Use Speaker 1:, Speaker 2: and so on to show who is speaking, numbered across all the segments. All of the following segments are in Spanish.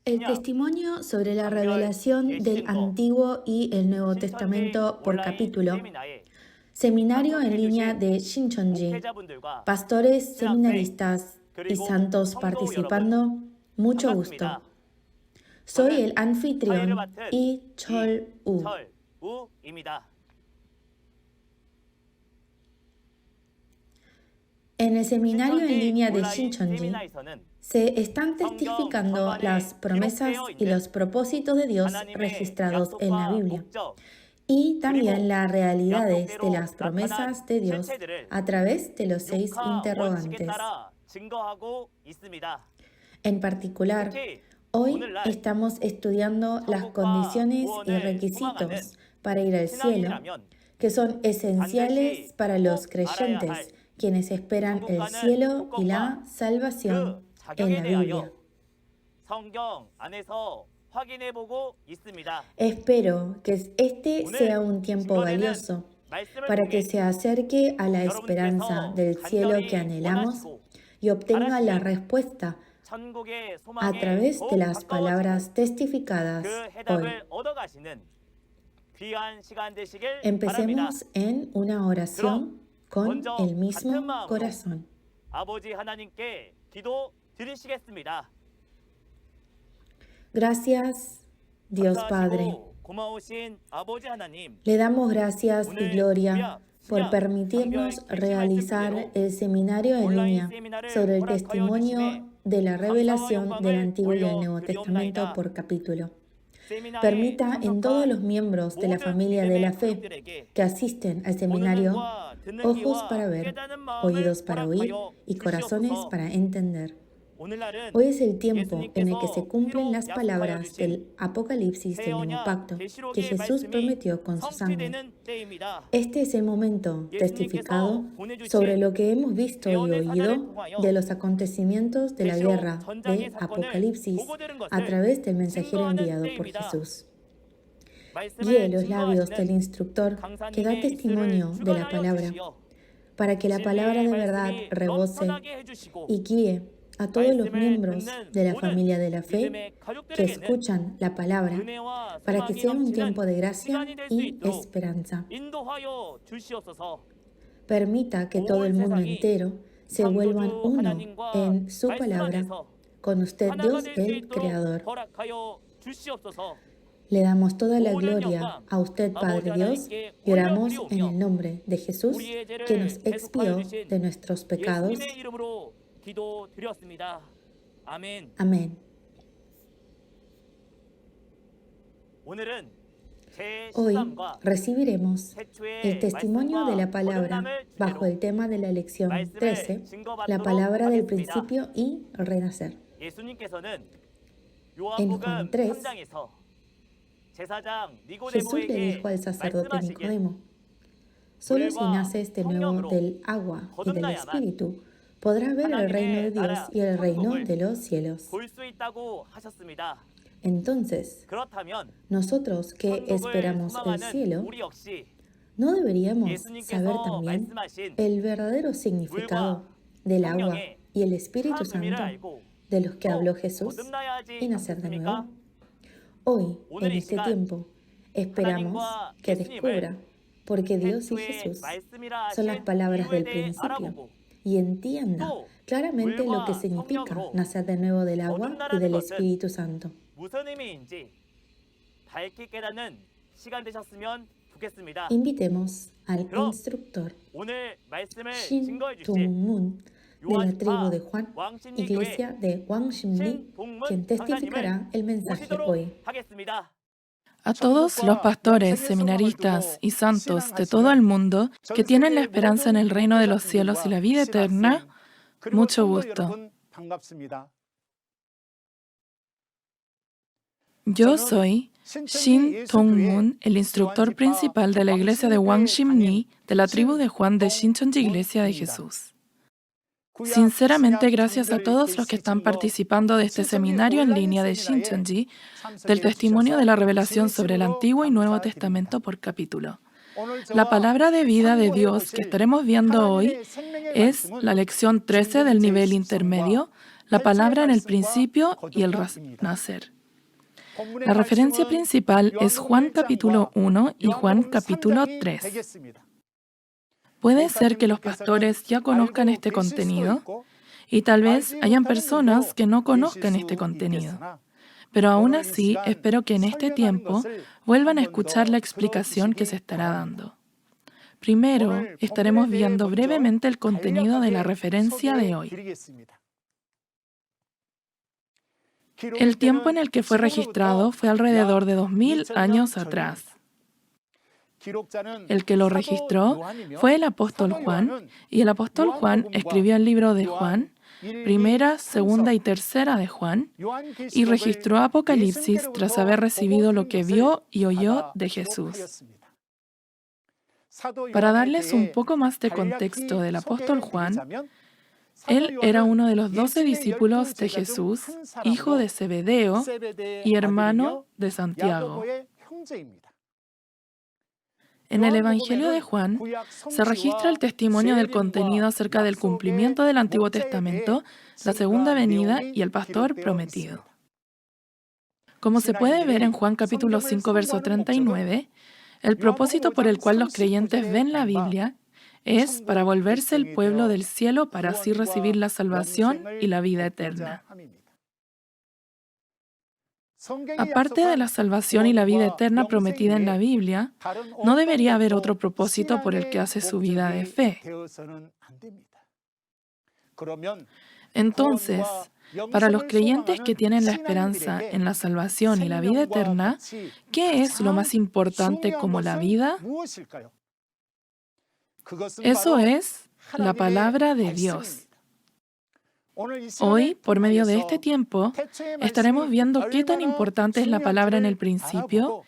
Speaker 1: El testimonio sobre la revelación del Antiguo y el Nuevo Testamento por capítulo. Seminario en línea de Shincheonji. Pastores, seminaristas y santos participando. Mucho gusto. Soy el anfitrión Lee Chol-woo. En el seminario en línea de Shincheonji se están testificando las promesas y los propósitos de Dios registrados en la Biblia y también las realidades de las promesas de Dios a través de los 6 interrogantes. En particular, hoy estamos estudiando las condiciones y requisitos para ir al cielo, que son esenciales para los creyentes, quienes esperan el cielo y la salvación en la Biblia. Espero que este sea un tiempo valioso para que se acerque a la esperanza del cielo que anhelamos y obtenga la respuesta a través de las palabras testificadas hoy. Empecemos en una oración con el mismo corazón. Gracias, Dios Padre. Le damos gracias y gloria por permitirnos realizar el seminario en línea sobre el testimonio de la revelación del Antiguo y el Nuevo Testamento por capítulo. Permita en todos los miembros de la familia de la fe que asisten al seminario ojos para ver, oídos para oír y corazones para entender. Hoy es el tiempo en el que se cumplen las palabras del Apocalipsis del Nuevo Pacto que Jesús prometió con su sangre. Este es el momento testificado sobre lo que hemos visto y oído de los acontecimientos de la guerra de Apocalipsis a través del mensajero enviado por Jesús. Guíe los labios del instructor que da testimonio de la palabra, para que la palabra de verdad rebose y guíe a todos los miembros de la familia de la fe que escuchan la palabra, para que sea un tiempo de gracia y esperanza. Permita que todo el mundo entero se vuelvan uno en su palabra, con usted Dios el Creador. Le damos toda la gloria a usted, Padre Dios, y oramos en el nombre de Jesús, que nos expió de nuestros pecados. Amén. Hoy recibiremos el testimonio de la palabra bajo el tema de la lección 13, la palabra del principio y renacer. En Juan 3, Jesús le dijo al sacerdote Nicodemo: solo si naces de nuevo del agua y del Espíritu, podrás ver el reino de Dios y el reino de los cielos. Entonces, nosotros que esperamos el cielo, ¿no deberíamos saber también el verdadero significado del agua y el Espíritu Santo de los que habló Jesús y nacer de nuevo? Hoy, en este tiempo, esperamos que descubra porque Dios y Jesús son las palabras del principio y entienda claramente lo que significa nacer de nuevo del agua y del Espíritu Santo. Invitemos al instructor Shin Dong-moon de la tribu de Juan, iglesia de Gwangsim-ri, quien testificará el mensaje hoy.
Speaker 2: A todos los pastores, seminaristas y santos de todo el mundo que tienen la esperanza en el reino de los cielos y la vida eterna, mucho gusto. Yo soy Shin Dong-moon, el instructor principal de la iglesia de Gwangsim-ri, de la tribu de Juan de Shincheonji, Iglesia de Jesús. Sinceramente, gracias a todos los que están participando de este seminario en línea de Shincheonji, del testimonio de la revelación sobre el Antiguo y Nuevo Testamento por capítulo. La palabra de vida de Dios que estaremos viendo hoy es la lección 13 del nivel intermedio, la palabra en el principio y el renacer. La referencia principal es Juan capítulo 1 y Juan capítulo 3. Puede ser que los pastores ya conozcan este contenido y tal vez hayan personas que no conozcan este contenido. Pero aún así, espero que en este tiempo vuelvan a escuchar la explicación que se estará dando. Primero, estaremos viendo brevemente el contenido de la referencia de hoy. El tiempo en el que fue registrado fue alrededor de 2000 años atrás. El que lo registró fue el apóstol Juan, y el apóstol Juan escribió el libro de Juan, primera, segunda y tercera de Juan, y registró Apocalipsis tras haber recibido lo que vio y oyó de Jesús. Para darles un poco más de contexto del apóstol Juan, él era uno de los 12 discípulos de Jesús, hijo de Zebedeo y hermano de Santiago. En el Evangelio de Juan se registra el testimonio del contenido acerca del cumplimiento del Antiguo Testamento, la segunda venida y el pastor prometido. Como se puede ver en Juan capítulo 5, verso 39, el propósito por el cual los creyentes ven la Biblia es para volverse el pueblo del cielo para así recibir la salvación y la vida eterna. Aparte de la salvación y la vida eterna prometida en la Biblia, no debería haber otro propósito por el que hace su vida de fe. Entonces, para los creyentes que tienen la esperanza en la salvación y la vida eterna, ¿qué es lo más importante como la vida? Eso es la palabra de Dios. Hoy, por medio de este tiempo, estaremos viendo qué tan importante es la palabra en el principio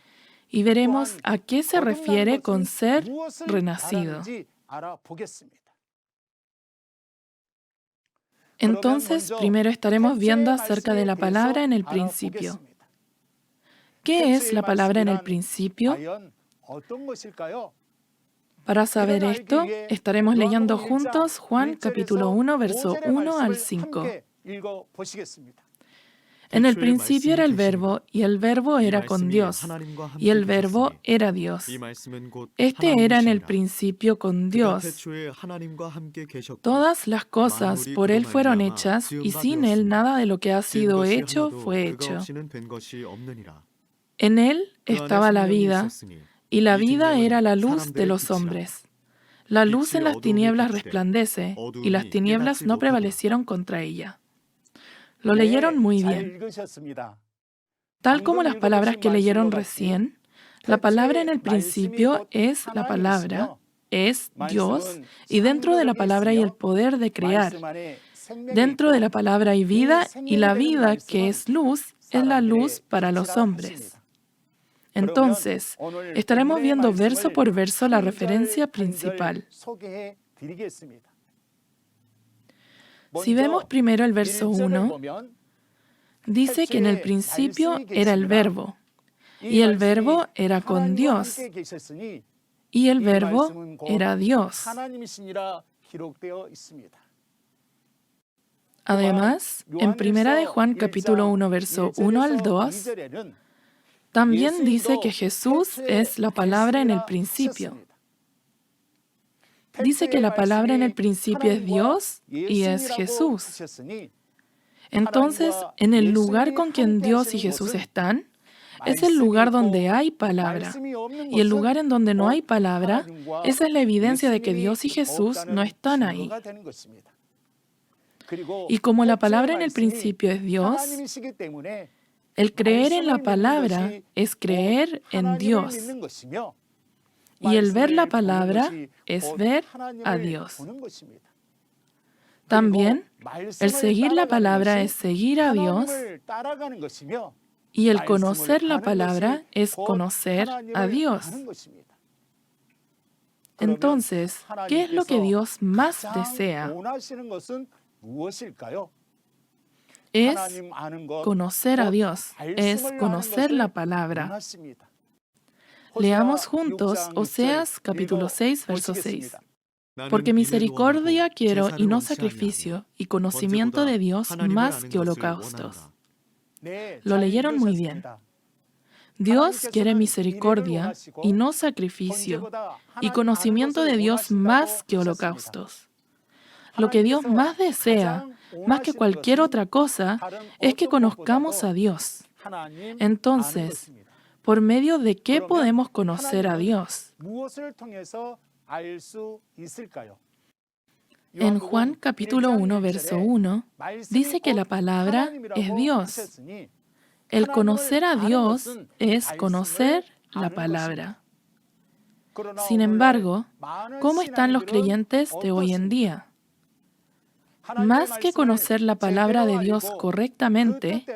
Speaker 2: y veremos a qué se refiere con ser renacido. Entonces, primero estaremos viendo acerca de la palabra en el principio. ¿Qué es la palabra en el principio? Para saber esto, estaremos leyendo juntos Juan capítulo 1, verso 1 al 5. En el principio era el Verbo, y el Verbo era con Dios, y el Verbo era Dios. Este era en el principio con Dios. Todas las cosas por Él fueron hechas, y sin Él nada de lo que ha sido hecho fue hecho. En Él estaba la vida, y la vida era la luz de los hombres. La luz en las tinieblas resplandece, y las tinieblas no prevalecieron contra ella. Lo leyeron muy bien. Tal como las palabras que leyeron recién, la palabra en el principio es la palabra, es Dios, y dentro de la palabra hay el poder de crear. Dentro de la palabra hay vida, y la vida, que es luz, es la luz para los hombres. Entonces, estaremos viendo verso por verso la referencia principal. Si vemos primero el verso 1, dice que en el principio era el Verbo, y el Verbo era con Dios, y el Verbo era Dios. Además, en 1 de Juan capítulo 1, verso 1 al 2, también dice que Jesús es la palabra en el principio. Dice que la palabra en el principio es Dios y es Jesús. Entonces, en el lugar con quien Dios y Jesús están, es el lugar donde hay palabra. Y el lugar en donde no hay palabra, esa es la evidencia de que Dios y Jesús no están ahí. Y como la palabra en el principio es Dios, el creer en la palabra es creer en Dios. Y el ver la palabra es ver a Dios. También, el seguir la palabra es seguir a Dios. Y el conocer la palabra es conocer a Dios. Entonces, ¿qué es lo que Dios más desea? Es conocer a Dios, es conocer la palabra. Leamos juntos Oseas capítulo 6, verso 6. Porque misericordia quiero y no sacrificio, y conocimiento de Dios más que holocaustos. Lo leyeron muy bien. Dios quiere misericordia y no sacrificio, y conocimiento de Dios más que holocaustos. Lo que Dios más desea, más que cualquier otra cosa, es que conozcamos a Dios. Entonces, ¿por medio de qué podemos conocer a Dios? En Juan capítulo 1, verso 1, dice que la palabra es Dios. El conocer a Dios es conocer la palabra. Sin embargo, ¿cómo están los creyentes de hoy en día? Más que conocer la palabra de Dios correctamente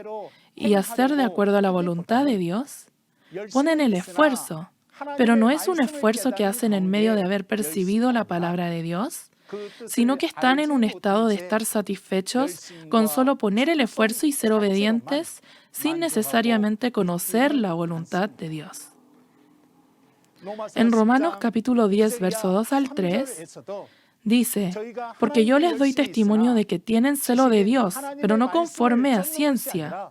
Speaker 2: y hacer de acuerdo a la voluntad de Dios, ponen el esfuerzo, pero no es un esfuerzo que hacen en medio de haber percibido la palabra de Dios, sino que están en un estado de estar satisfechos con solo poner el esfuerzo y ser obedientes sin necesariamente conocer la voluntad de Dios. En Romanos capítulo 10, verso 2 al 3, dice, porque yo les doy testimonio de que tienen celo de Dios, pero no conforme a ciencia,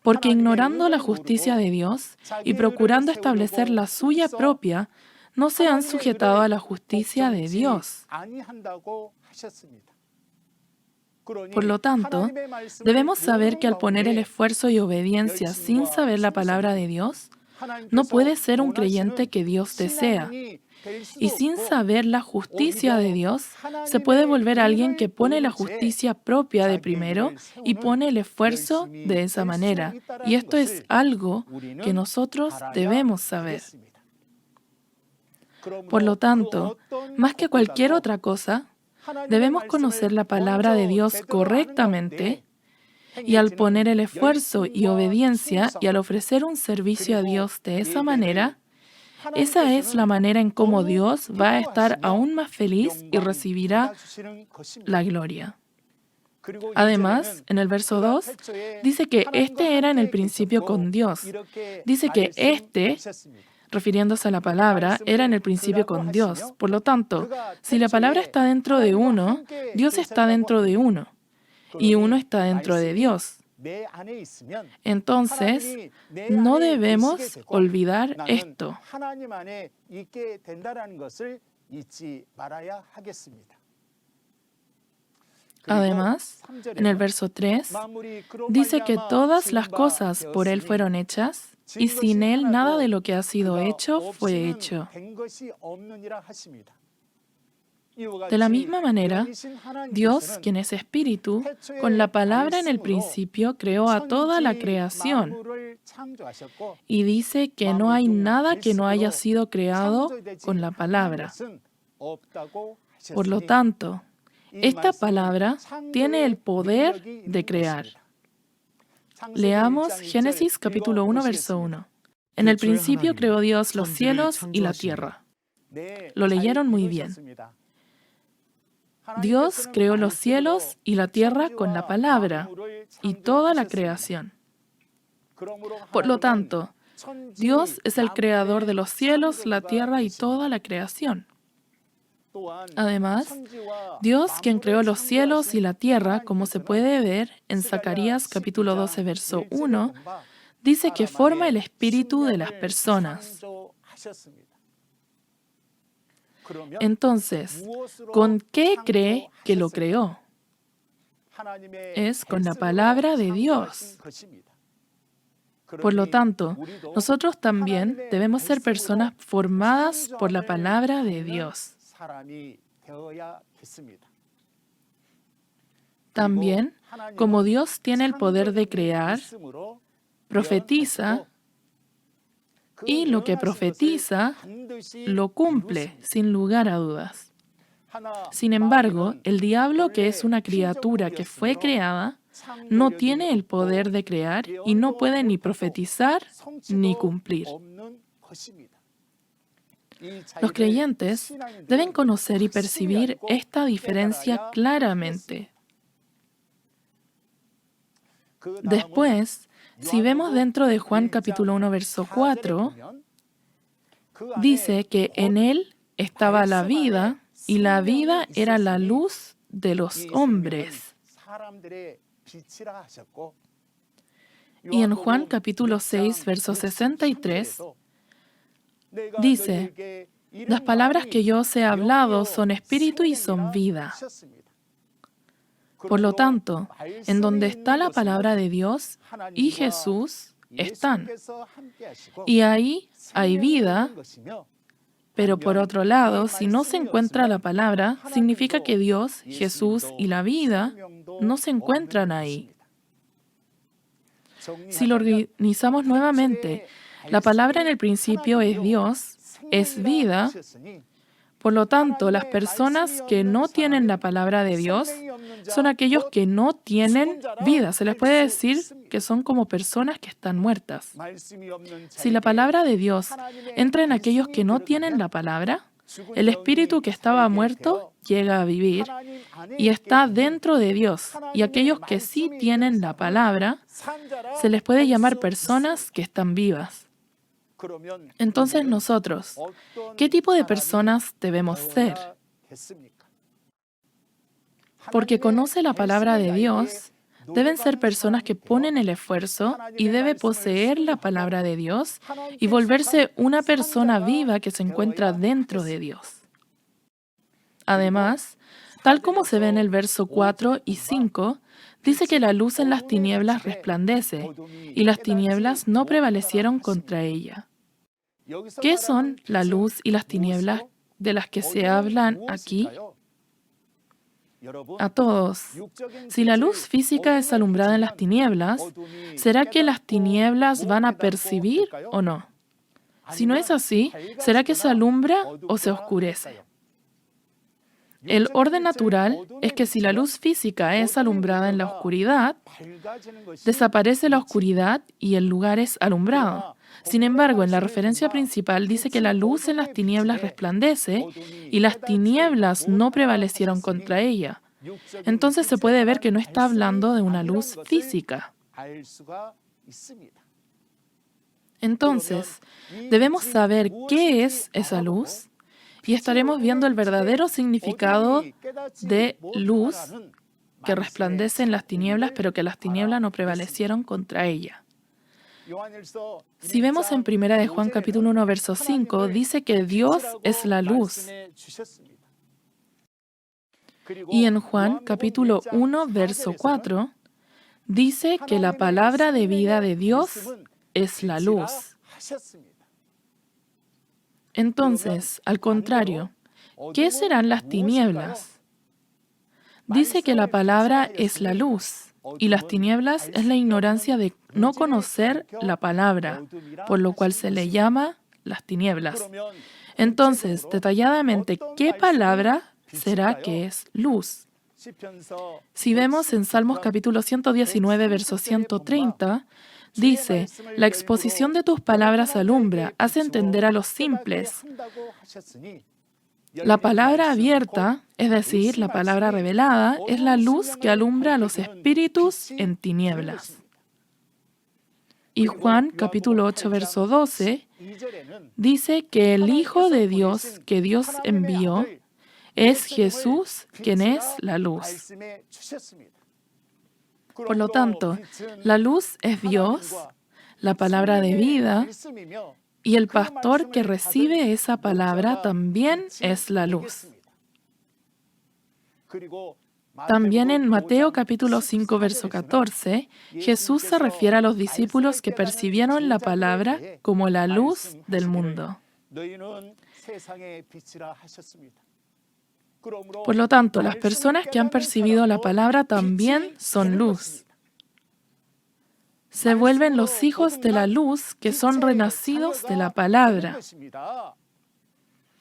Speaker 2: porque ignorando la justicia de Dios y procurando establecer la suya propia, no se han sujetado a la justicia de Dios. Por lo tanto, debemos saber que al poner el esfuerzo y obediencia sin saber la palabra de Dios, no puede ser un creyente que Dios desea. Y sin saber la justicia de Dios, se puede volver alguien que pone la justicia propia de primero y pone el esfuerzo de esa manera. Y esto es algo que nosotros debemos saber. Por lo tanto, más que cualquier otra cosa, debemos conocer la palabra de Dios correctamente y al poner el esfuerzo y obediencia y al ofrecer un servicio a Dios de esa manera, esa es la manera en cómo Dios va a estar aún más feliz y recibirá la gloria. Además, en el verso 2, dice que este era en el principio con Dios. Dice que este, refiriéndose a la palabra, era en el principio con Dios. Por lo tanto, si la palabra está dentro de uno, Dios está dentro de uno, y uno está dentro de Dios. Entonces, no debemos olvidar esto. Además, en el verso 3, dice que todas las cosas por Él fueron hechas, y sin Él nada de lo que ha sido hecho fue hecho. De la misma manera, Dios, quien es espíritu, con la palabra en el principio creó a toda la creación. Y dice que no hay nada que no haya sido creado con la palabra. Por lo tanto, esta palabra tiene el poder de crear. Leamos Génesis capítulo 1, verso 1. En el principio creó Dios los cielos y la tierra. Lo leyeron muy bien. Dios creó los cielos y la tierra con la palabra y toda la creación. Por lo tanto, Dios es el creador de los cielos, la tierra y toda la creación. Además, Dios, quien creó los cielos y la tierra, como se puede ver en Zacarías capítulo 12, verso 1, dice que forma el espíritu de las personas. Entonces, ¿con qué cree que lo creó? Es con la palabra de Dios. Por lo tanto, nosotros también debemos ser personas formadas por la palabra de Dios. También, como Dios tiene el poder de crear, profetiza, y lo que profetiza lo cumple, sin lugar a dudas. Sin embargo, el diablo, que es una criatura que fue creada, no tiene el poder de crear y no puede ni profetizar ni cumplir. Los creyentes deben conocer y percibir esta diferencia claramente. Después, si vemos dentro de Juan capítulo 1, verso 4, dice que en Él estaba la vida y la vida era la luz de los hombres. Y en Juan capítulo 6, verso 63, dice, las palabras que yo os he hablado son espíritu y son vida. Por lo tanto, en donde está la palabra de Dios y Jesús están. Y ahí hay vida, pero por otro lado, si no se encuentra la palabra, significa que Dios, Jesús y la vida no se encuentran ahí. Si lo organizamos nuevamente, la palabra en el principio es Dios, es vida. Por lo tanto, las personas que no tienen la palabra de Dios son aquellos que no tienen vida. Se les puede decir que son como personas que están muertas. Si la palabra de Dios entra en aquellos que no tienen la palabra, el espíritu que estaba muerto llega a vivir y está dentro de Dios. Y aquellos que sí tienen la palabra, se les puede llamar personas que están vivas. Entonces nosotros, ¿qué tipo de personas debemos ser? Porque conoce la palabra de Dios, deben ser personas que ponen el esfuerzo y debe poseer la palabra de Dios y volverse una persona viva que se encuentra dentro de Dios. Además, tal como se ve en el verso 4 y 5, dice que la luz en las tinieblas resplandece y las tinieblas no prevalecieron contra ella. ¿Qué son la luz y las tinieblas de las que se hablan aquí? A todos. Si la luz física es alumbrada en las tinieblas, ¿será que las tinieblas van a percibir o no? Si no es así, ¿será que se alumbra o se oscurece? El orden natural es que si la luz física es alumbrada en la oscuridad, desaparece la oscuridad y el lugar es alumbrado. Sin embargo, en la referencia principal dice que la luz en las tinieblas resplandece y las tinieblas no prevalecieron contra ella. Entonces se puede ver que no está hablando de una luz física. Entonces, debemos saber qué es esa luz y estaremos viendo el verdadero significado de luz que resplandece en las tinieblas, pero que las tinieblas no prevalecieron contra ella. Si vemos en 1 de Juan capítulo 1, verso 5, dice que Dios es la luz. Y en Juan capítulo 1, verso 4, dice que la palabra de vida de Dios es la luz. Entonces, al contrario, ¿qué serán las tinieblas? Dice que la palabra es la luz. Y las tinieblas es la ignorancia de no conocer la palabra, por lo cual se le llama las tinieblas. Entonces, detalladamente, ¿qué palabra será que es luz? Si vemos en Salmos capítulo 119, verso 130, dice, la exposición de tus palabras alumbra, hace entender a los simples. La palabra abierta, es decir, la palabra revelada, es la luz que alumbra a los espíritus en tinieblas. Y Juan, capítulo 8, verso 12, dice que el Hijo de Dios que Dios envió es Jesús, quien es la luz. Por lo tanto, la luz es Dios, la palabra de vida, y el pastor que recibe esa palabra también es la luz. También en Mateo capítulo 5, verso 14, Jesús se refiere a los discípulos que percibieron la palabra como la luz del mundo. Por lo tanto, las personas que han percibido la palabra también son luz. Se vuelven los hijos de la luz que son renacidos de la palabra.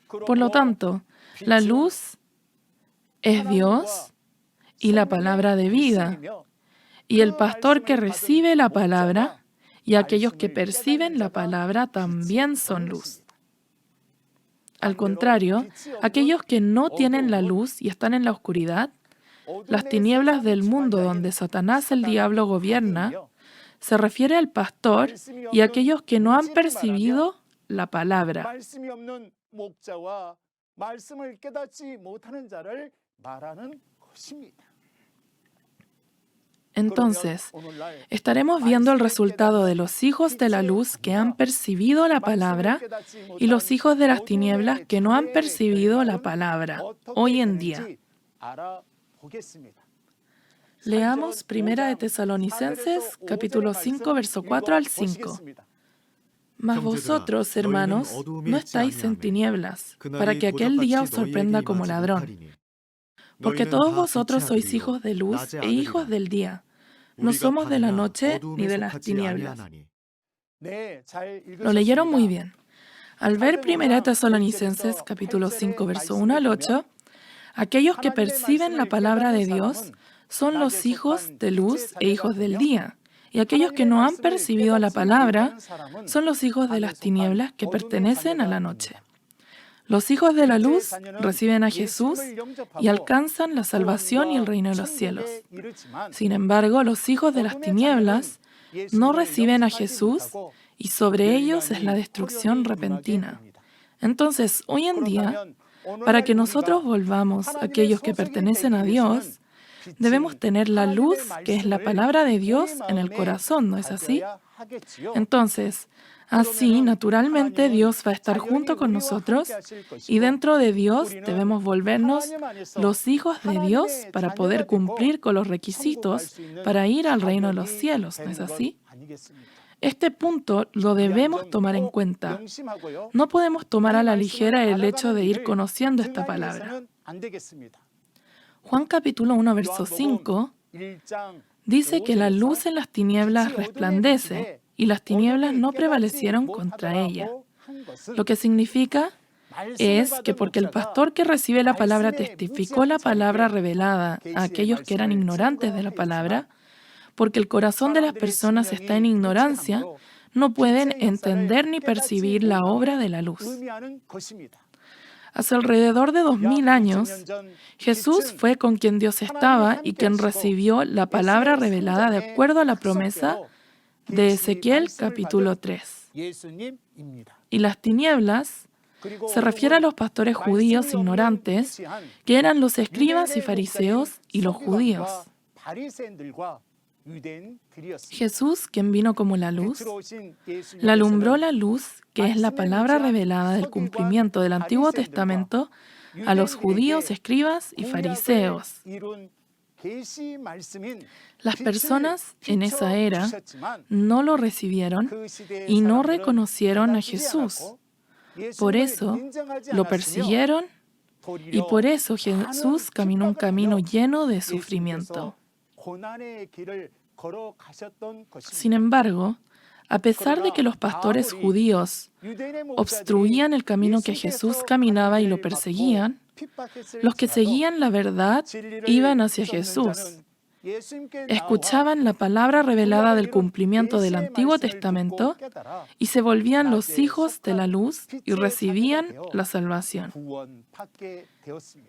Speaker 2: Por lo tanto, la luz es Dios y la palabra de vida, y el pastor que recibe la palabra y aquellos que perciben la palabra también son luz. Al contrario, aquellos que no tienen la luz y están en la oscuridad, las tinieblas del mundo donde Satanás el diablo gobierna, se refiere al pastor y a aquellos que no han percibido la palabra. Entonces, estaremos viendo el resultado de los hijos de la luz que han percibido la palabra y los hijos de las tinieblas que no han percibido la palabra hoy en día. Leamos 1 de Tesalonicenses, capítulo 5, verso 4 al 5. Mas vosotros, hermanos, no estáis en tinieblas, para que aquel día os sorprenda como ladrón. Porque todos vosotros sois hijos de luz e hijos del día. No somos de la noche ni de las tinieblas. Lo leyeron muy bien. Al ver 1 Tesalonicenses, capítulo 5, verso 1 al 8, aquellos que perciben la palabra de Dios son los hijos de luz e hijos del día. Y aquellos que no han percibido la palabra son los hijos de las tinieblas que pertenecen a la noche. Los hijos de la luz reciben a Jesús y alcanzan la salvación y el reino de los cielos. Sin embargo, los hijos de las tinieblas no reciben a Jesús y sobre ellos es la destrucción repentina. Entonces, hoy en día, para que nosotros volvamos a aquellos que pertenecen a Dios, debemos tener la luz, que es la palabra de Dios, en el corazón, ¿no es así? Entonces, así, naturalmente, Dios va a estar junto con nosotros y dentro de Dios debemos volvernos los hijos de Dios para poder cumplir con los requisitos para ir al reino de los cielos, ¿no es así? Este punto lo debemos tomar en cuenta. No podemos tomar a la ligera el hecho de ir conociendo esta palabra. Juan capítulo 1, verso 5 dice que la luz en las tinieblas resplandece y las tinieblas no prevalecieron contra ella. Lo que significa es que porque el pastor que recibe la palabra testificó la palabra revelada a aquellos que eran ignorantes de la palabra, porque el corazón de las personas está en ignorancia, no pueden entender ni percibir la obra de la luz. Hace alrededor de 2000 años, Jesús fue con quien Dios estaba y quien recibió la palabra revelada de acuerdo a la promesa de Ezequiel capítulo 3. Y las tinieblas se refiere a los pastores judíos ignorantes, que eran los escribas y fariseos y los judíos. Jesús, quien vino como la luz, le alumbró la luz, que es la palabra revelada del cumplimiento del Antiguo Testamento, a los judíos, escribas y fariseos. Las personas en esa era no lo recibieron y no reconocieron a Jesús. Por eso lo persiguieron y por eso Jesús caminó un camino lleno de sufrimiento. Sin embargo, a pesar de que los pastores judíos obstruían el camino que Jesús caminaba y lo perseguían, los que seguían la verdad iban hacia Jesús. Escuchaban la palabra revelada del cumplimiento del Antiguo Testamento y se volvían los hijos de la luz y recibían la salvación.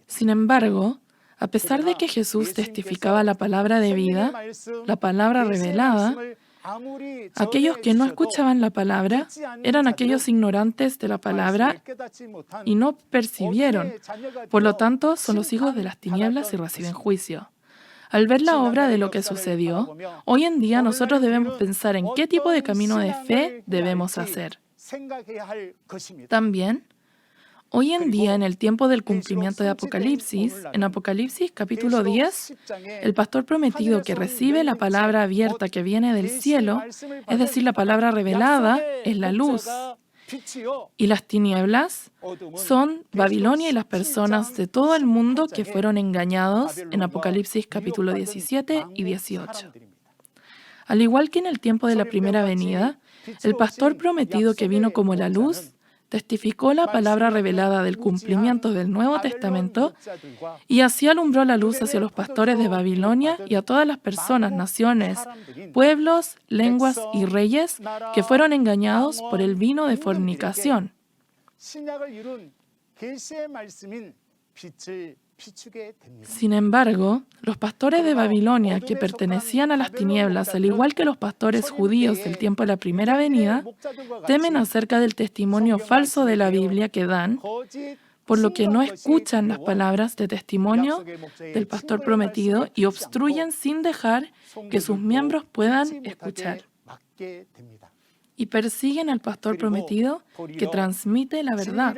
Speaker 2: Sin embargo, a pesar de que Jesús testificaba la palabra de vida, la palabra revelada, aquellos que no escuchaban la palabra eran aquellos ignorantes de la palabra y no percibieron. Por lo tanto, son los hijos de las tinieblas y reciben juicio. Al ver la obra de lo que sucedió, hoy en día nosotros debemos pensar en qué tipo de camino de fe debemos hacer. También, hoy en día, en el tiempo del cumplimiento de Apocalipsis, en Apocalipsis capítulo 10, el pastor prometido que recibe la palabra abierta que viene del cielo, es decir, la palabra revelada, es la luz. Y las tinieblas son Babilonia y las personas de todo el mundo que fueron engañados en Apocalipsis capítulo 17 y 18. Al igual que en el tiempo de la primera venida, el pastor prometido que vino como la luz testificó la palabra revelada del cumplimiento del Nuevo Testamento y así alumbró la luz hacia los pastores de Babilonia y a todas las personas, naciones, pueblos, lenguas y reyes que fueron engañados por el vino de fornicación. Sin embargo, los pastores de Babilonia que pertenecían a las tinieblas, al igual que los pastores judíos del tiempo de la primera venida, temen acerca del testimonio falso de la Biblia que dan, por lo que no escuchan las palabras de testimonio del pastor prometido y obstruyen sin dejar que sus miembros puedan escuchar. Y persiguen al pastor prometido que transmite la verdad,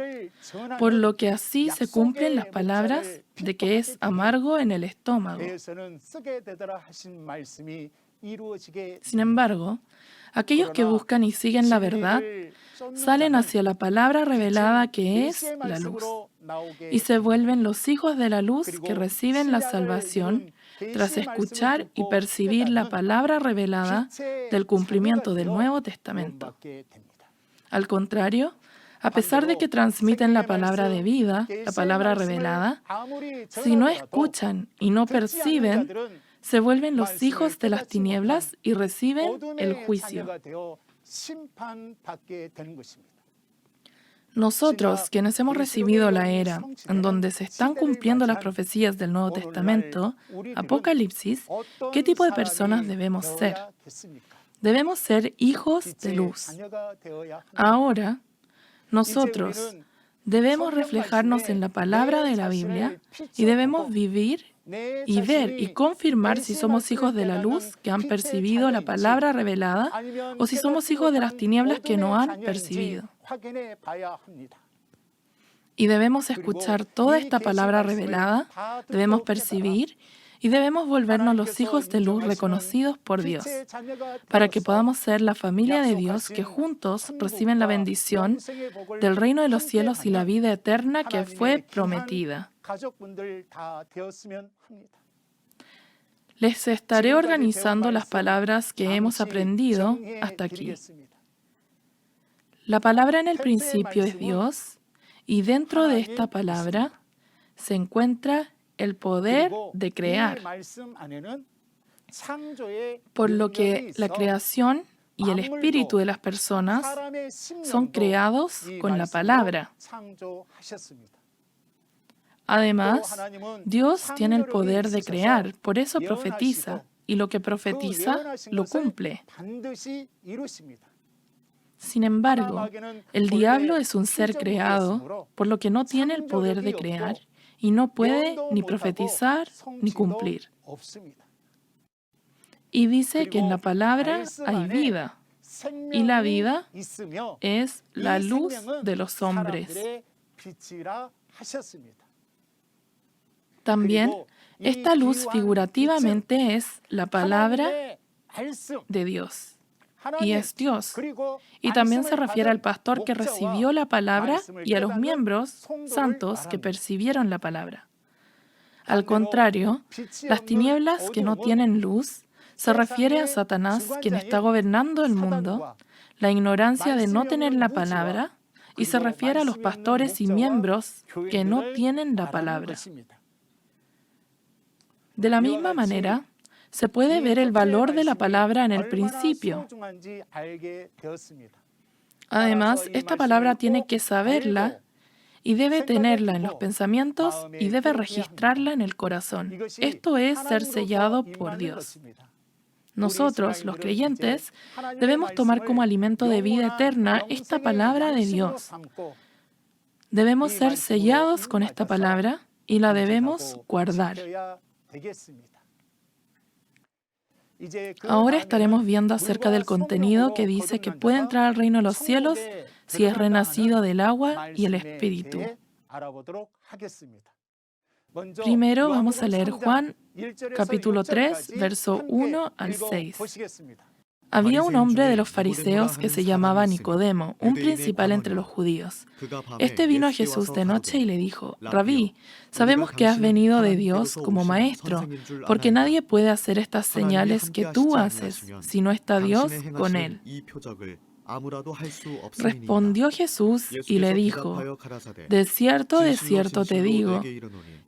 Speaker 2: por lo que así se cumplen las palabras de que es amargo en el estómago. Sin embargo, aquellos que buscan y siguen la verdad salen hacia la palabra revelada que es la luz y se vuelven los hijos de la luz que reciben la salvación tras escuchar y percibir la palabra revelada del cumplimiento del Nuevo Testamento. Al contrario, a pesar de que transmiten la palabra de vida, la palabra revelada, si no escuchan y no perciben, se vuelven los hijos de las tinieblas y reciben el juicio. Nosotros, quienes hemos recibido la era en donde se están cumpliendo las profecías del Nuevo Testamento, Apocalipsis, ¿qué tipo de personas debemos ser? Debemos ser hijos de luz. Ahora, nosotros debemos reflejarnos en la palabra de la Biblia y debemos vivir y ver y confirmar si somos hijos de la luz que han percibido la palabra revelada o si somos hijos de las tinieblas que no han percibido. Y debemos escuchar toda esta palabra revelada, debemos percibir y debemos volvernos los hijos de luz reconocidos por Dios, para que podamos ser la familia de Dios que juntos reciben la bendición del reino de los cielos y la vida eterna que fue prometida. Les estaré organizando las palabras que hemos aprendido hasta aquí. La palabra en el principio es Dios, y dentro de esta palabra se encuentra el poder de crear, por lo que la creación y el espíritu de las personas son creados con la palabra. Además, Dios tiene el poder de crear, por eso profetiza, y lo que profetiza lo cumple. Sin embargo, el diablo es un ser creado, por lo que no tiene el poder de crear y no puede ni profetizar ni cumplir. Y dice que en la palabra hay vida, y la vida es la luz de los hombres. También, esta luz figurativamente es la palabra de Dios. Y es Dios. Y también se refiere al pastor que recibió la palabra y a los miembros santos que percibieron la palabra. Al contrario, las tinieblas que no tienen luz se refiere a Satanás, quien está gobernando el mundo, la ignorancia de no tener la palabra, y se refiere a los pastores y miembros que no tienen la palabra. De la misma manera, se puede ver el valor de la palabra en el principio. Además, esta palabra tiene que saberla y debe tenerla en los pensamientos y debe registrarla en el corazón. Esto es ser sellado por Dios. Nosotros, los creyentes, debemos tomar como alimento de vida eterna esta palabra de Dios. Debemos ser sellados con esta palabra y la debemos guardar. Ahora estaremos viendo acerca del contenido que dice que puede entrar al reino de los cielos si es renacido del agua y el Espíritu. Primero vamos a leer Juan capítulo 3, verso 1 al 6. Había un hombre de los fariseos que se llamaba Nicodemo, un principal entre los judíos. Este vino a Jesús de noche y le dijo: Rabí, sabemos que has venido de Dios como maestro, porque nadie puede hacer estas señales que tú haces si no está Dios con él. Respondió Jesús y le dijo: de cierto te digo,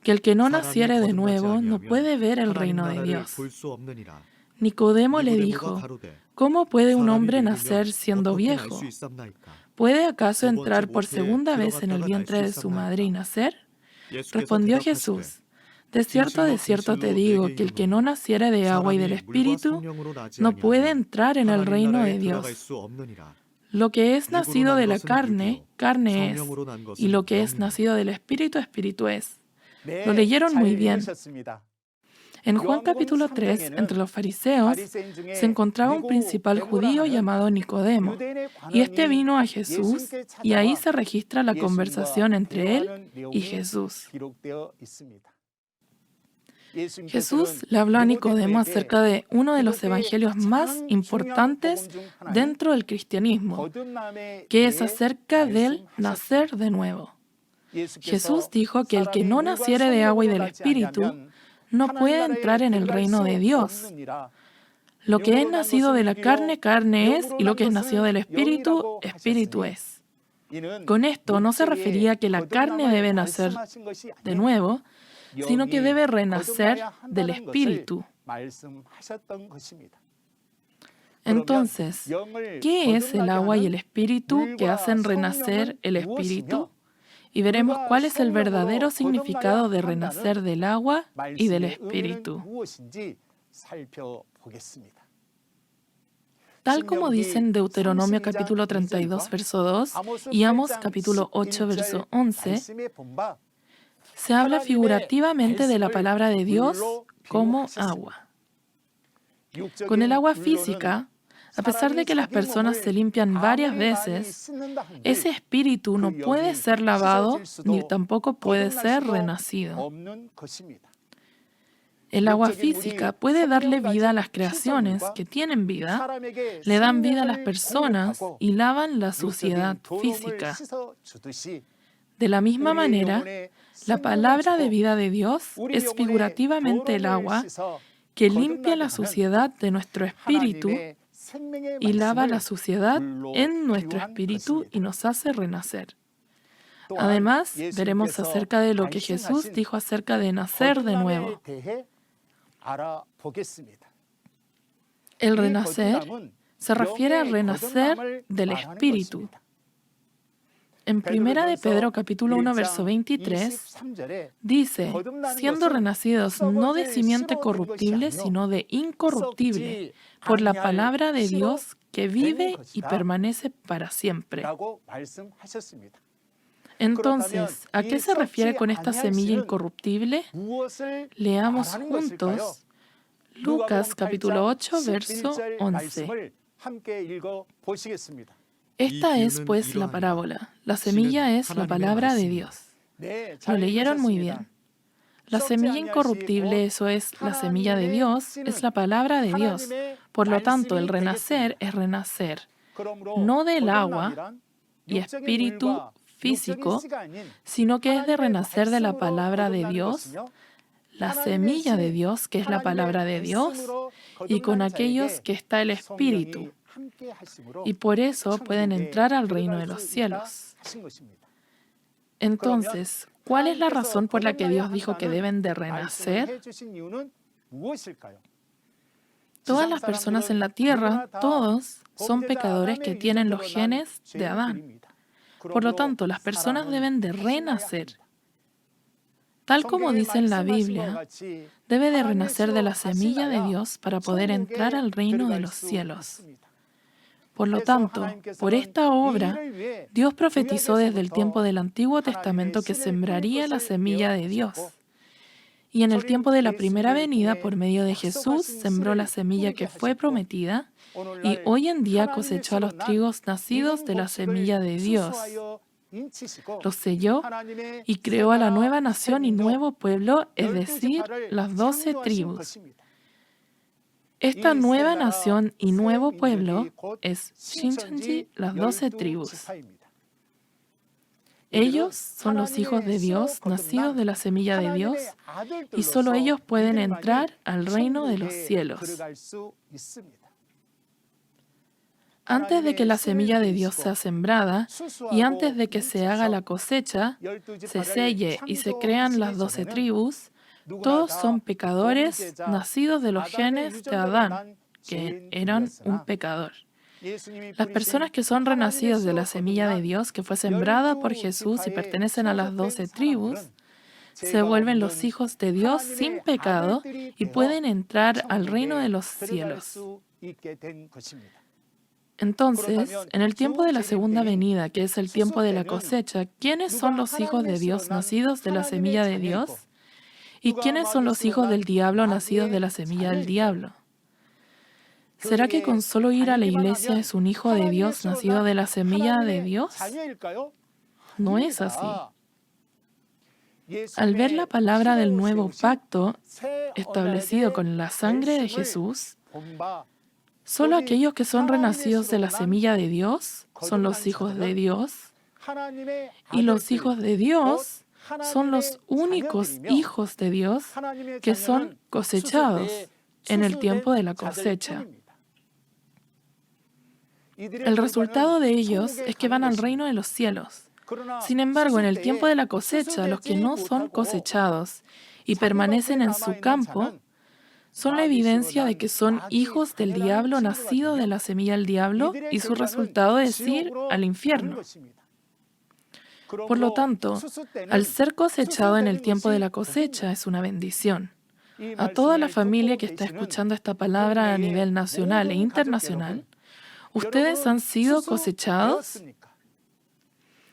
Speaker 2: que el que no naciere de nuevo no puede ver el reino de Dios. Nicodemo le dijo: ¿cómo puede un hombre nacer siendo viejo? ¿Puede acaso entrar por segunda vez en el vientre de su madre y nacer? Respondió Jesús: de cierto te digo que el que no naciere de agua y del Espíritu no puede entrar en el reino de Dios. Lo que es nacido de la carne, carne es, y lo que es nacido del Espíritu, Espíritu es. Lo leyeron muy bien. En Juan capítulo 3, entre los fariseos, se encontraba un principal judío llamado Nicodemo, y este vino a Jesús, y ahí se registra la conversación entre él y Jesús. Jesús le habló a Nicodemo acerca de uno de los evangelios más importantes dentro del cristianismo, que es acerca del nacer de nuevo. Jesús dijo que el que no naciere de agua y del Espíritu no puede entrar en el reino de Dios. Lo que es nacido de la carne, carne es, y lo que es nacido del Espíritu, Espíritu es. Con esto no se refería a que la carne debe nacer de nuevo, sino que debe renacer del Espíritu. Entonces, ¿qué es el agua y el Espíritu que hacen renacer el Espíritu? Y veremos cuál es el verdadero significado de renacer del agua y del Espíritu. Tal como dice en Deuteronomio capítulo 32, verso 2 y Amós capítulo 8, verso 11, se habla figurativamente de la palabra de Dios como agua. Con el agua física, a pesar de que las personas se limpian varias veces, ese espíritu no puede ser lavado ni tampoco puede ser renacido. El agua física puede darle vida a las creaciones que tienen vida, le dan vida a las personas y lavan la suciedad física. De la misma manera, la palabra de vida de Dios es figurativamente el agua que limpia la suciedad de nuestro espíritu y lava la suciedad en nuestro espíritu y nos hace renacer. Además, veremos acerca de lo que Jesús dijo acerca de nacer de nuevo. El renacer se refiere a renacer del espíritu. En 1 de Pedro capítulo 1, verso 23, dice, siendo renacidos no de simiente corruptible, sino de incorruptible, por la palabra de Dios que vive y permanece para siempre. Entonces, ¿a qué se refiere con esta semilla incorruptible? Leamos juntos Lucas capítulo 8, verso 11. Esta es, pues, la parábola. La semilla es la palabra de Dios. Lo leyeron muy bien. La semilla incorruptible, eso es, la semilla de Dios, es la palabra de Dios. Por lo tanto, el renacer es renacer, no del agua y espíritu físico, sino que es de renacer de la palabra de Dios, la semilla de Dios, que es la palabra de Dios, y con aquellos que está el Espíritu. Y por eso pueden entrar al reino de los cielos. Entonces, ¿cuál es la razón por la que Dios dijo que deben de renacer? Todas las personas en la tierra, todos, son pecadores que tienen los genes de Adán. Por lo tanto, las personas deben de renacer. Tal como dice en la Biblia, debe de renacer de la semilla de Dios para poder entrar al reino de los cielos. Por lo tanto, por esta obra, Dios profetizó desde el tiempo del Antiguo Testamento que sembraría la semilla de Dios. Y en el tiempo de la primera venida, por medio de Jesús, sembró la semilla que fue prometida, y hoy en día cosechó a los trigos nacidos de la semilla de Dios. Los selló y creó a la nueva nación y nuevo pueblo, es decir, las 12 tribus. Esta nueva nación y nuevo pueblo es Shincheonji, las 12 tribus. Ellos son los hijos de Dios, nacidos de la semilla de Dios, y solo ellos pueden entrar al reino de los cielos. Antes de que la semilla de Dios sea sembrada y antes de que se haga la cosecha, se selle y se crean las 12 tribus, todos son pecadores nacidos de los genes de Adán, que eran un pecador. Las personas que son renacidas de la semilla de Dios que fue sembrada por Jesús y pertenecen a las 12 tribus, se vuelven los hijos de Dios sin pecado y pueden entrar al reino de los cielos. Entonces, en el tiempo de la segunda venida, que es el tiempo de la cosecha, ¿quiénes son los hijos de Dios nacidos de la semilla de Dios? ¿Y quiénes son los hijos del diablo nacidos de la semilla del diablo? ¿Será que con solo ir a la iglesia es un hijo de Dios nacido de la semilla de Dios? No es así. Al ver la palabra del nuevo pacto establecido con la sangre de Jesús, solo aquellos que son renacidos de la semilla de Dios son los hijos de Dios, y los hijos de Dios son los únicos hijos de Dios que son cosechados en el tiempo de la cosecha. El resultado de ellos es que van al reino de los cielos. Sin embargo, en el tiempo de la cosecha, los que no son cosechados y permanecen en su campo son la evidencia de que son hijos del diablo, nacidos de la semilla del diablo, y su resultado es ir al infierno. Por lo tanto, al ser cosechado en el tiempo de la cosecha es una bendición. A toda la familia que está escuchando esta palabra a nivel nacional e internacional, ¿ustedes han sido cosechados?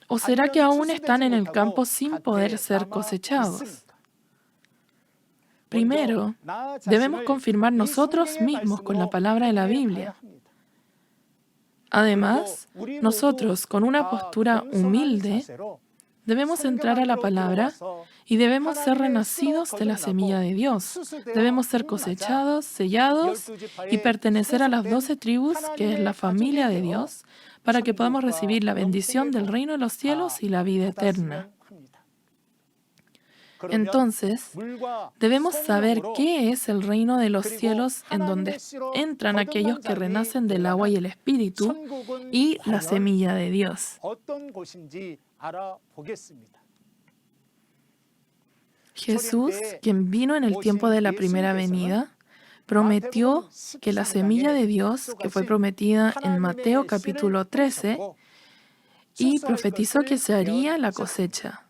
Speaker 2: ¿O será que aún están en el campo sin poder ser cosechados? Primero, debemos confirmar nosotros mismos con la palabra de la Biblia. Además, nosotros, con una postura humilde, debemos entrar a la palabra y debemos ser renacidos de la semilla de Dios. Debemos ser cosechados, sellados y pertenecer a las 12 tribus, que es la familia de Dios, para que podamos recibir la bendición del reino de los cielos y la vida eterna. Entonces, debemos saber qué es el reino de los cielos en donde entran aquellos que renacen del agua y el espíritu y la semilla de Dios. Jesús, quien vino en el tiempo de la primera venida, prometió que la semilla de Dios, que fue prometida en Mateo capítulo 13, y profetizó que se haría la cosecha.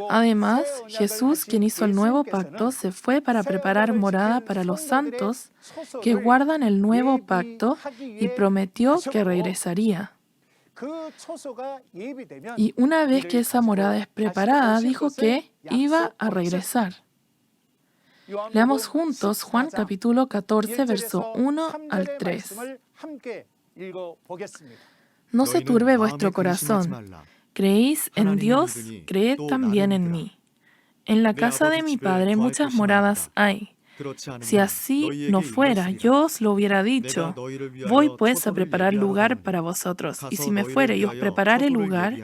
Speaker 2: Además, Jesús, quien hizo el nuevo pacto, se fue para preparar morada para los santos que guardan el nuevo pacto y prometió que regresaría. Y una vez que esa morada es preparada, dijo que iba a regresar. Leamos juntos Juan capítulo 14, verso 1 al 3. No se turbe vuestro corazón. Creéis en Dios, creed también en mí. En la casa de mi Padre muchas moradas hay. Si así no fuera, yo os lo hubiera dicho. Voy pues a preparar lugar para vosotros. Y si me fuere y os preparare lugar,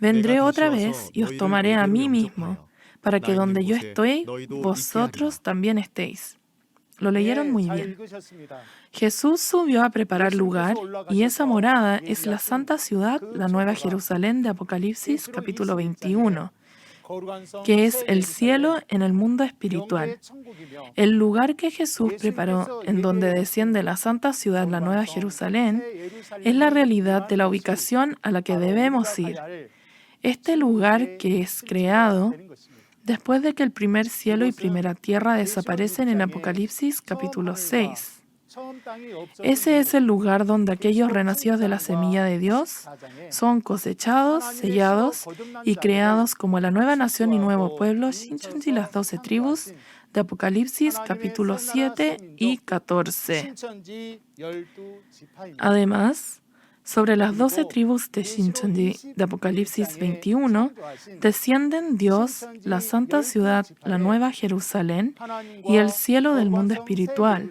Speaker 2: vendré otra vez y os tomaré a mí mismo, para que donde yo estoy, vosotros también estéis. Lo leyeron muy bien. Jesús subió a preparar lugar, y esa morada es la santa ciudad, la Nueva Jerusalén de Apocalipsis capítulo 21, que es el cielo en el mundo espiritual. El lugar que Jesús preparó, en donde desciende la santa ciudad, la Nueva Jerusalén, es la realidad de la ubicación a la que debemos ir. Este lugar que es creado después de que el primer cielo y primera tierra desaparecen en Apocalipsis capítulo 6. Ese es el lugar donde aquellos renacidos de la semilla de Dios son cosechados, sellados y creados como la nueva nación y nuevo pueblo, Shincheonji, las 12 tribus, de Apocalipsis capítulos 7 y 14. Además, sobre las 12 tribus de Shincheonji de Apocalipsis 21, descienden Dios, la santa ciudad, la nueva Jerusalén y el cielo del mundo espiritual,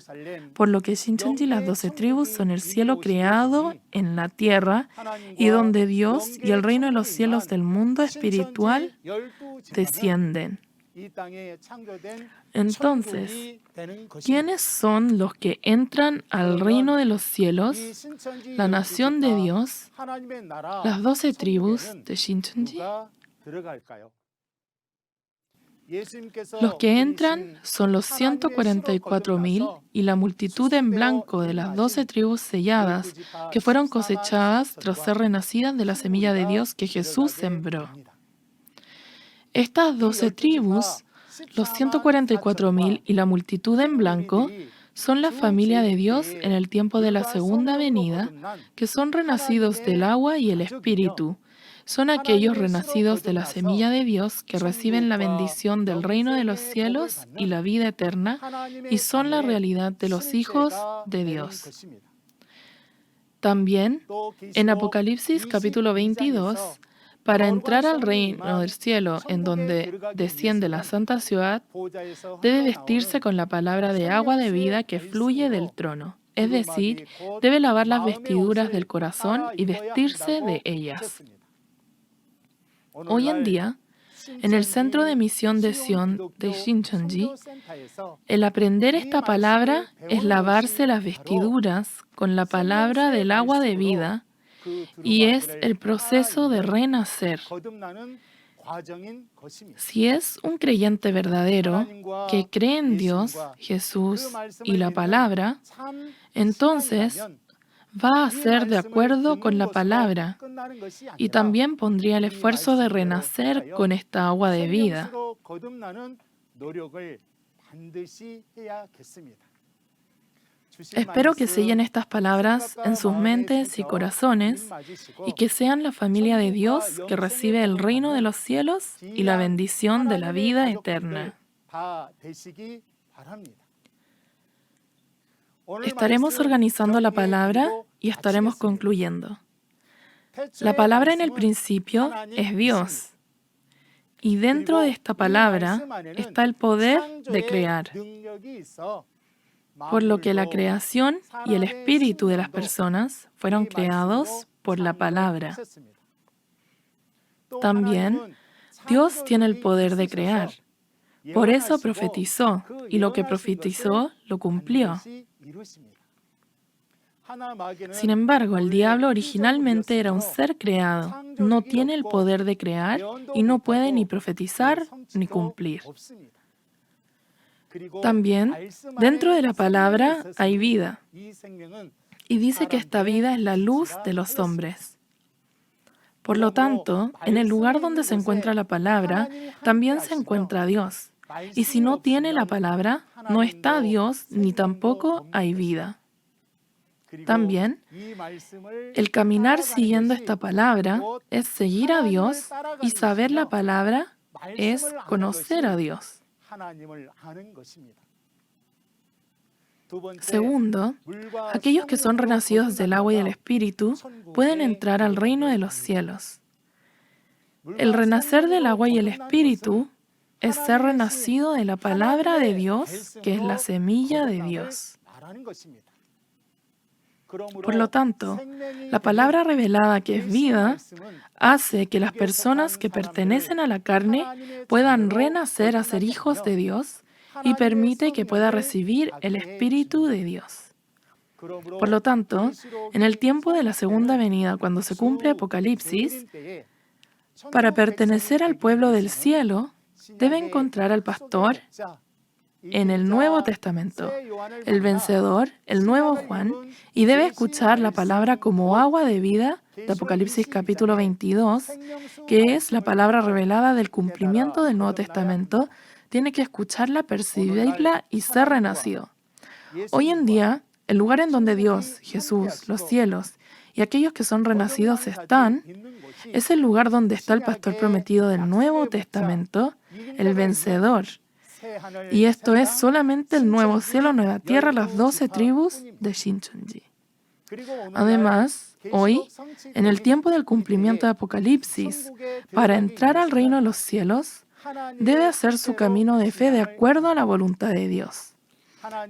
Speaker 2: por lo que Shincheonji, las 12 tribus, son el cielo creado en la tierra y donde Dios y el reino de los cielos del mundo espiritual descienden. Entonces, ¿quiénes son los que entran al reino de los cielos, la nación de Dios, las 12 tribus de Shincheonji? Los que entran son los 144,000 y la multitud en blanco de las 12 tribus selladas que fueron cosechadas tras ser renacidas de la semilla de Dios que Jesús sembró. Estas 12 tribus, los 144,000 y la multitud en blanco, son la familia de Dios en el tiempo de la segunda venida, que son renacidos del agua y el Espíritu. Son aquellos renacidos de la semilla de Dios que reciben la bendición del reino de los cielos y la vida eterna, y son la realidad de los hijos de Dios. También, en Apocalipsis capítulo 22, para entrar al reino del cielo, en donde desciende la santa ciudad, debe vestirse con la palabra de agua de vida que fluye del trono. Es decir, debe lavar las vestiduras del corazón y vestirse de ellas. Hoy en día, en el Centro de Misión de Sion de Shincheonji, el aprender esta palabra es lavarse las vestiduras con la palabra del agua de vida y es el proceso de renacer. Si es un creyente verdadero que cree en Dios, Jesús y la palabra, entonces va a ser de acuerdo con la palabra y también pondría el esfuerzo de renacer con esta agua de vida. Espero que sellen estas palabras en sus mentes y corazones y que sean la familia de Dios que recibe el reino de los cielos y la bendición de la vida eterna. Estaremos organizando la palabra y estaremos concluyendo. La palabra en el principio es Dios. Y dentro de esta palabra está el poder de crear. Por lo que la creación y el espíritu de las personas fueron creados por la palabra. También Dios tiene el poder de crear. Por eso profetizó, y lo que profetizó lo cumplió. Sin embargo, el diablo originalmente era un ser creado, no tiene el poder de crear y no puede ni profetizar ni cumplir. También, dentro de la palabra hay vida, y dice que esta vida es la luz de los hombres. Por lo tanto, en el lugar donde se encuentra la palabra, también se encuentra Dios. Y si no tiene la palabra, no está Dios ni tampoco hay vida. También, el caminar siguiendo esta palabra es seguir a Dios y saber la palabra es conocer a Dios. Segundo, aquellos que son renacidos del agua y del Espíritu pueden entrar al reino de los cielos. El renacer del agua y el Espíritu es ser renacido de la palabra de Dios, que es la semilla de Dios. Por lo tanto, la palabra revelada que es vida hace que las personas que pertenecen a la carne puedan renacer a ser hijos de Dios y permite que pueda recibir el Espíritu de Dios. Por lo tanto, en el tiempo de la segunda venida, cuando se cumple Apocalipsis, para pertenecer al pueblo del cielo, debe encontrar al pastor en el Nuevo Testamento, el vencedor, el nuevo Juan, y debe escuchar la palabra como agua de vida de Apocalipsis capítulo 22, que es la palabra revelada del cumplimiento del Nuevo Testamento. Tiene que escucharla, percibirla y ser renacido. Hoy en día, el lugar en donde Dios, Jesús, los cielos y aquellos que son renacidos están, es el lugar donde está el pastor prometido del Nuevo Testamento, el vencedor. Y esto es solamente el nuevo cielo, nueva tierra, las 12 tribus de Shincheonji. Además, hoy, en el tiempo del cumplimiento de Apocalipsis, para entrar al reino de los cielos, debe hacer su camino de fe de acuerdo a la voluntad de Dios.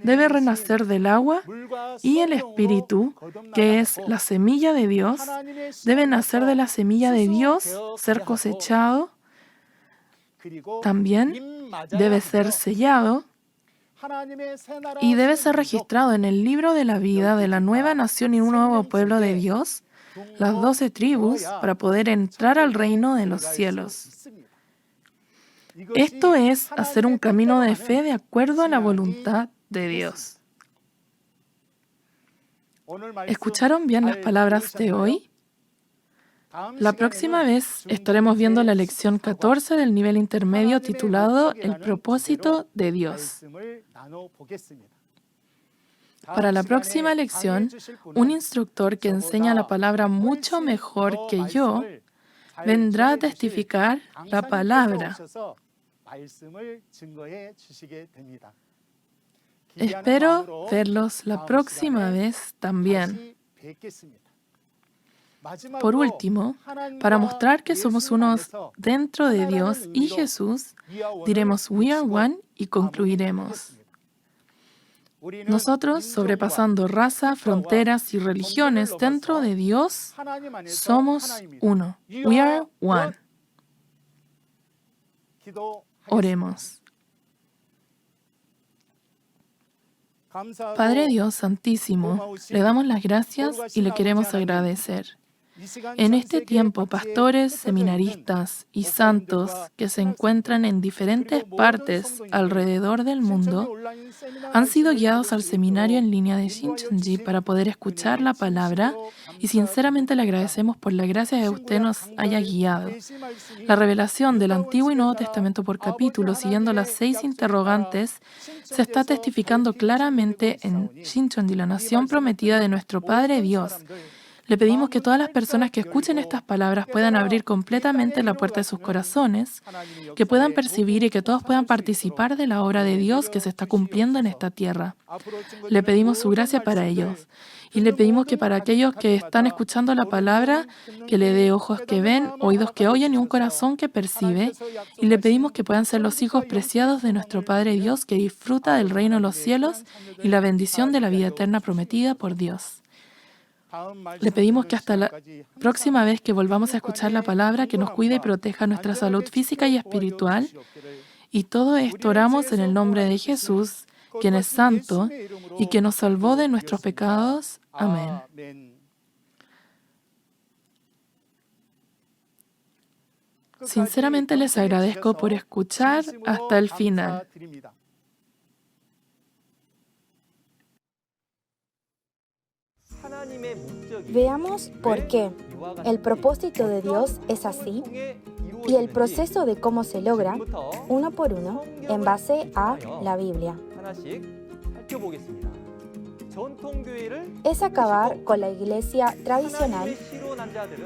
Speaker 2: Debe renacer del agua y el Espíritu, que es la semilla de Dios. Debe nacer de la semilla de Dios, ser cosechado. También debe ser sellado y debe ser registrado en el libro de la vida de la nueva nación y un nuevo pueblo de Dios, las 12 tribus, para poder entrar al reino de los cielos. Esto es hacer un camino de fe de acuerdo a la voluntad de Dios. ¿Escucharon bien las palabras de hoy? La próxima vez estaremos viendo la lección 14 del nivel intermedio titulado El propósito de Dios. Para la próxima lección, un instructor que enseña la palabra mucho mejor que yo vendrá a testificar la palabra. Espero verlos la próxima vez también. Por último, para mostrar que somos unos dentro de Dios y Jesús, diremos We are one y concluiremos. Nosotros, sobrepasando raza, fronteras y religiones dentro de Dios, somos uno. We are one. Oremos. Padre Dios Santísimo, le damos las gracias y le queremos agradecer. En este tiempo, pastores, seminaristas y santos que se encuentran en diferentes partes alrededor del mundo han sido guiados al seminario en línea de Shincheonji para poder escuchar la palabra y sinceramente le agradecemos por la gracia que usted nos haya guiado. La revelación del Antiguo y Nuevo Testamento por capítulo, siguiendo las 6 interrogantes, se está testificando claramente en Shincheonji, la nación prometida de nuestro Padre Dios. Le pedimos que todas las personas que escuchen estas palabras puedan abrir completamente la puerta de sus corazones, que puedan percibir y que todos puedan participar de la obra de Dios que se está cumpliendo en esta tierra. Le pedimos su gracia para ellos. Y le pedimos que para aquellos que están escuchando la palabra, que le dé ojos que ven, oídos que oyen y un corazón que percibe. Y le pedimos que puedan ser los hijos preciados de nuestro Padre Dios que disfruta del reino de los cielos y la bendición de la vida eterna prometida por Dios. Le pedimos que hasta la próxima vez que volvamos a escuchar la palabra, que nos cuide y proteja nuestra salud física y espiritual. Y todo esto oramos en el nombre de Jesús, quien es santo y que nos salvó de nuestros pecados. Amén. Sinceramente les agradezco por escuchar hasta el final.
Speaker 1: Veamos por qué el propósito de Dios es así y el proceso de cómo se logra, uno por uno, en base a la Biblia. Es acabar con la iglesia tradicional,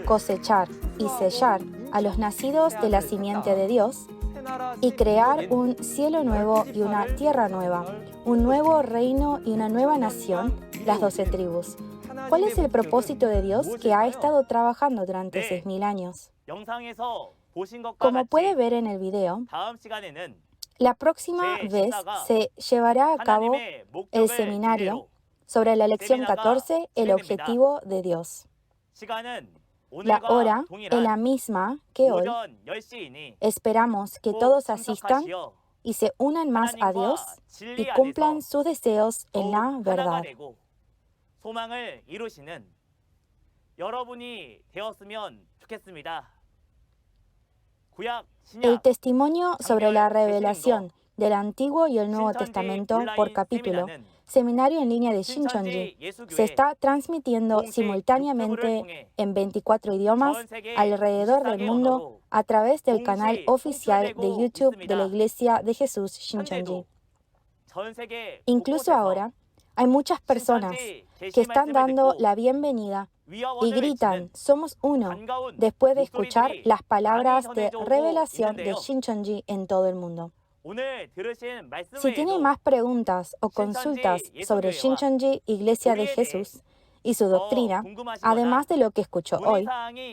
Speaker 1: cosechar y sellar a los nacidos de la simiente de Dios y crear un cielo nuevo y una tierra nueva, un nuevo reino y una nueva nación, las 12 tribus. ¿Cuál es el propósito de Dios que ha estado trabajando durante 6.000 años? Como puede ver en el video, la próxima vez se llevará a cabo el seminario sobre la lección 14, el objetivo de Dios. La hora es la misma que hoy. Esperamos que todos asistan y se unan más a Dios y cumplan sus deseos en la verdad.
Speaker 3: 소망을 이루시는 여러분이 되었으면 좋겠습니다.
Speaker 1: El testimonio sobre la revelación del Antiguo y el Nuevo Testamento por capítulo, seminario en línea de Shincheonji, se está transmitiendo simultáneamente en 24 idiomas alrededor del mundo a través del canal oficial de YouTube de la Iglesia de Jesús Shincheonji. Incluso ahora, hay muchas personas que están dando la bienvenida y gritan, somos uno, después de escuchar las palabras de revelación de Shincheonji en todo el mundo. Si tienen más preguntas o consultas sobre Shincheonji, Iglesia de Jesús, y su doctrina, además de lo que escuchó hoy,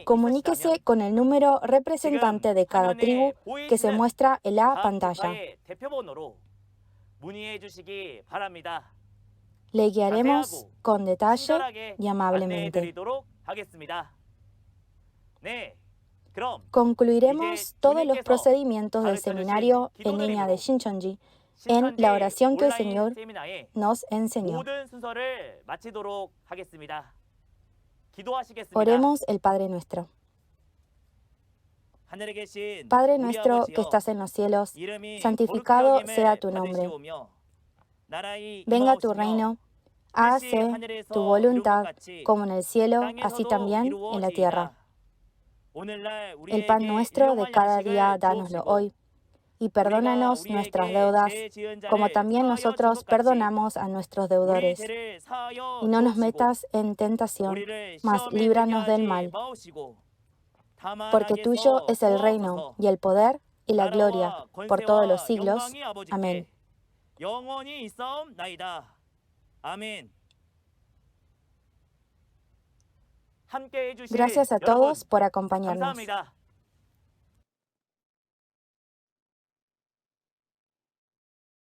Speaker 1: comuníquese con el número representante de cada tribu que se muestra en la pantalla. Le guiaremos con detalle y amablemente. Concluiremos todos los procedimientos del seminario en línea de Shincheonji en la oración que el Señor nos enseñó. Oremos el Padre Nuestro. Padre nuestro que estás en los cielos, santificado sea tu nombre. Venga tu reino, hágase tu voluntad como en el cielo, así también en la tierra. El pan nuestro de cada día, dánoslo hoy.
Speaker 4: y perdónanos nuestras deudas, como también nosotros perdonamos a nuestros deudores. Y no nos metas en tentación, mas líbranos del mal. Porque tuyo es el reino, y el poder, y la gloria, por todos los siglos. Amén. Gracias a todos por acompañarnos.